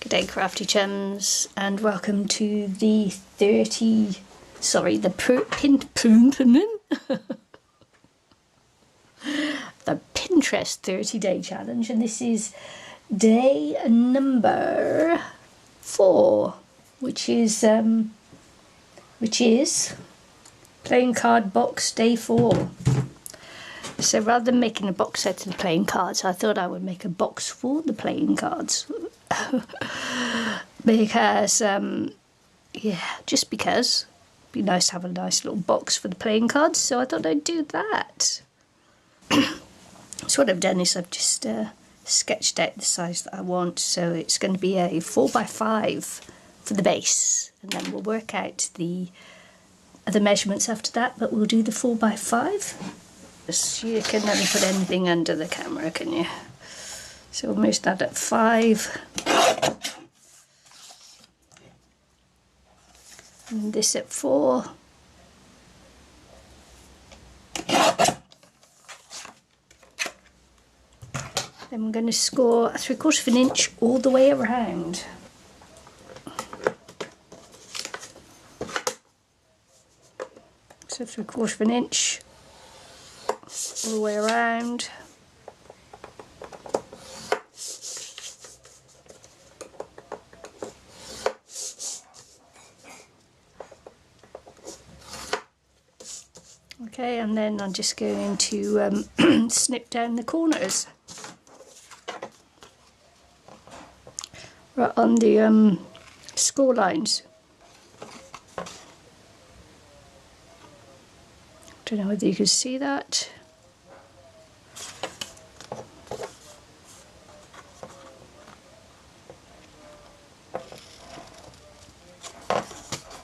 Good day, crafty chums, and welcome to the Pinterest 30-day challenge, and this is day number 4, which is playing card box day 4. So rather than making a box set of the playing cards, I thought I would make a box for the playing cards. Because, just because. It'd be nice to have a nice little box for the playing cards, so I thought I'd do that. So what I've done is I've just sketched out the size that I want, so it's going to be a 4x5 for the base, and then we'll work out the other measurements after that, but we'll do the 4x5. You can never put anything under the camera, can you? So we'll measure that at 5. And this at 4. Then we're going to score 3/4 of an inch all the way around. So 3/4 of an inch all the way around. Okay, and then I'm just going to snip down the corners right on the score lines. Don't know whether you can see that.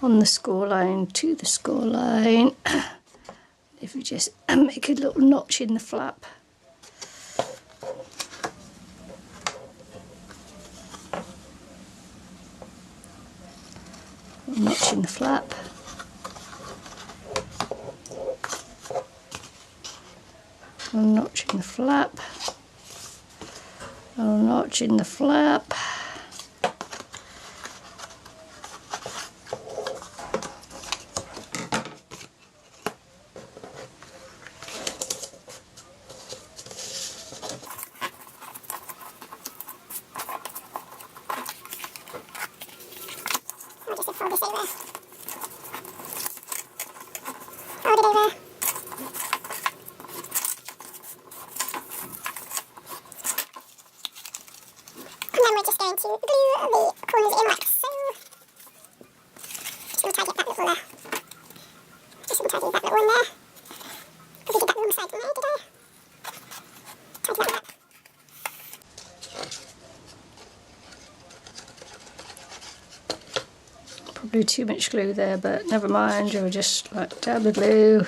On the score line to the score line. If we just make a little notch in the flap. Notch in the flap. A notch in the flap. A notch in the flap. Fold this over. Fold it over. And then we're just going to glue the corners in like so. Just going to tidy up that little just going to tidy that little one there. Because we did that wrong side, didn't I? Did I? Tidy that up. Probably too much glue there, but never mind, you'll just like dab the glue.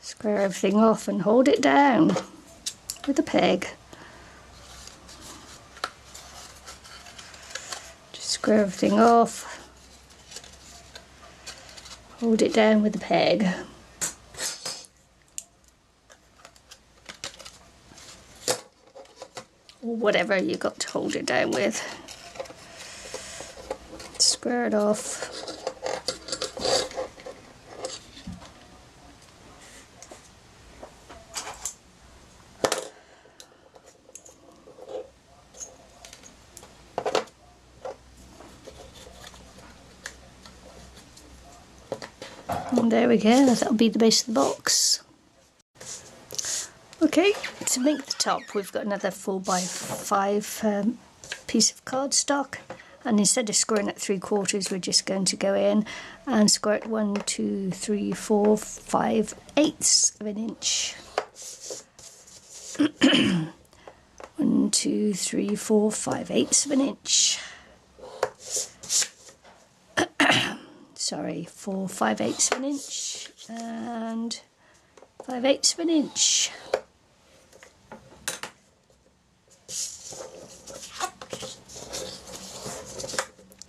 Square everything off and hold it down with a peg. Just square everything off, hold it down with a peg. Or whatever you got to hold it down with. Square it off. And there we go, that'll be the base of the box. Okay, to make the top we've got another 4x5 piece of cardstock, and instead of scoring at 3/4 we're just going to go in and score it 1, 2, 3, 4, 5/8 of an inch. 1, 2, 3, 4, 5/8 of an inch. Sorry, 4 5/8 of an inch and 5/8 of an inch.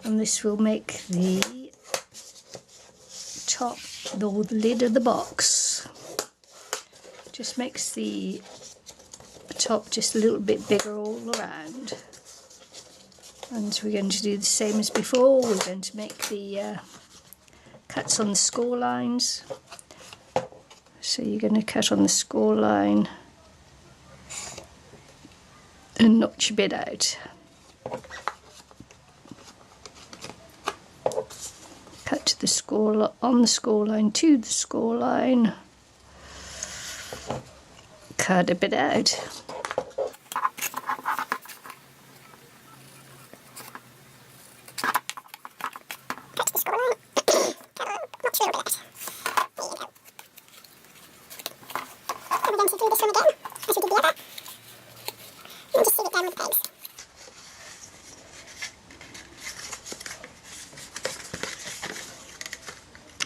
And this will make the top or the lid of the box. Just makes the top just a little bit bigger all around. And we're going to do the same as before. We're going to make the cuts on the score lines. So you're going to cut on the score line and notch a bit out. Cut to the score on the score line to the score line. Cut a bit out.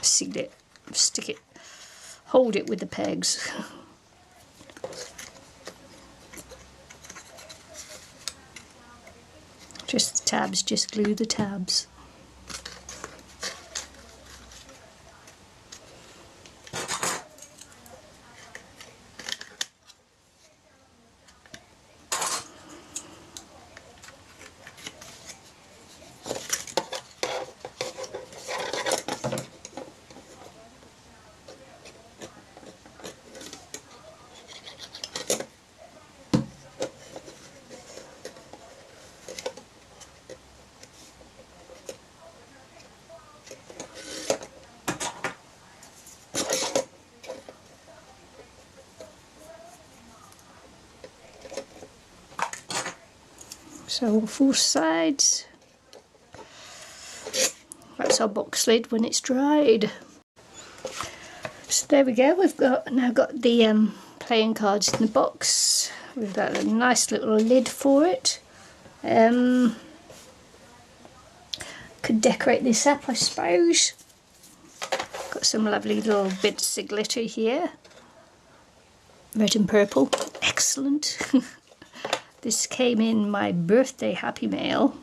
Seat it, stick it, hold it with the pegs. Just the tabs, just glue the tabs. So 4 sides. That's our box lid when it's dried. So there we go. We've now got the playing cards in the box. We've got a nice little lid for it. Could decorate this up, I suppose. Got some lovely little bits of glitter here. Red and purple. Excellent. This came in my birthday Happy Mail.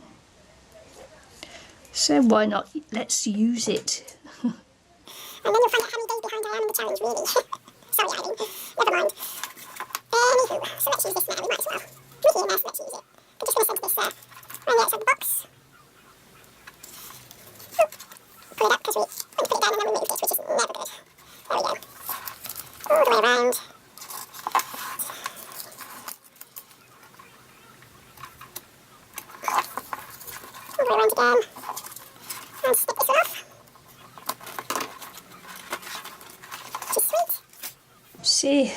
So why not? Let's use it. And then you'll find out how many days behind I am in the challenge, really. Sorry, Irene. Never mind. Anywho, so let's use this now. We might as well. We're here now, so let's use it. I'm just going to send this around the outside the box. Pull it up, because we put it down and then we moved it, which is never good. There we go. All the way around. All the way around again. And snip this one off. See,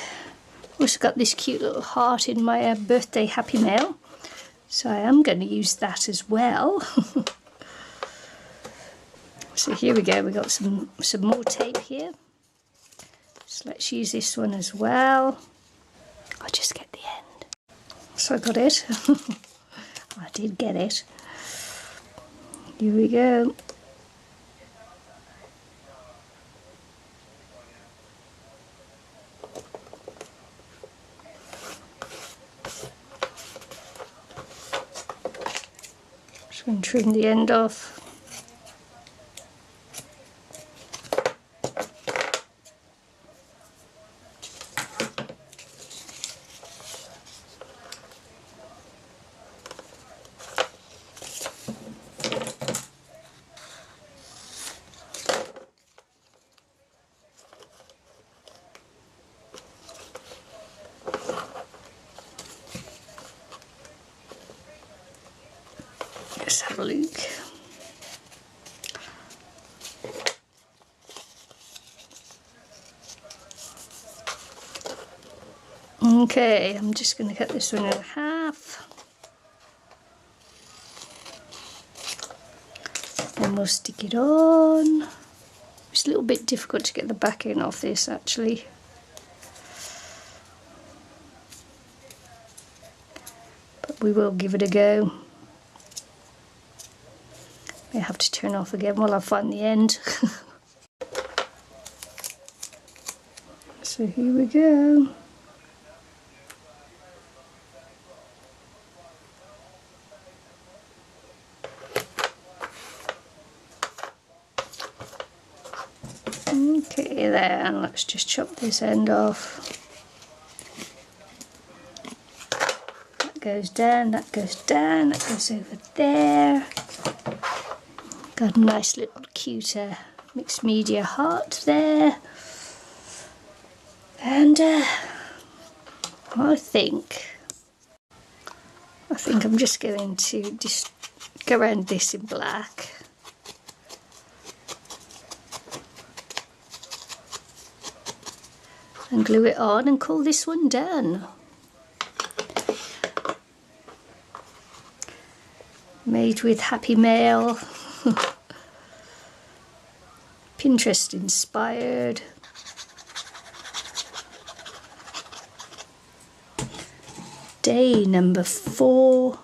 also got this cute little heart in my birthday Happy Mail, so I am going to use that as well. So here we go, we got some more tape here, so let's use this one as well. I'll just get the end. So I got it. I did get it. Here we go. Just going to trim the end off. Let's have a look. Okay, I'm just going to cut this one in half. Then we'll stick it on. It's a little bit difficult to get the backing off this actually. But we will give it a go. May have to turn off again while I find the end. So here we go. Okay, then let's just chop this end off. That goes down, that goes down, that goes over there. Got a nice little cute mixed media heart there. And I think I'm just going to just go around this in black. And glue it on and call this one done. Made with Happy Mail. Pinterest inspired. Day number 4.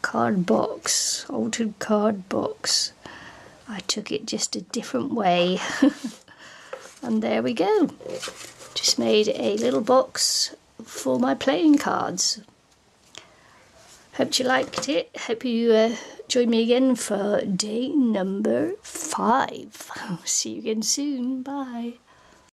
Card box, altered card box. I took it just a different way. And there we go. Just made a little box for my playing cards. Hope you liked it. Hope you join me again for day number 5. See you again soon. Bye.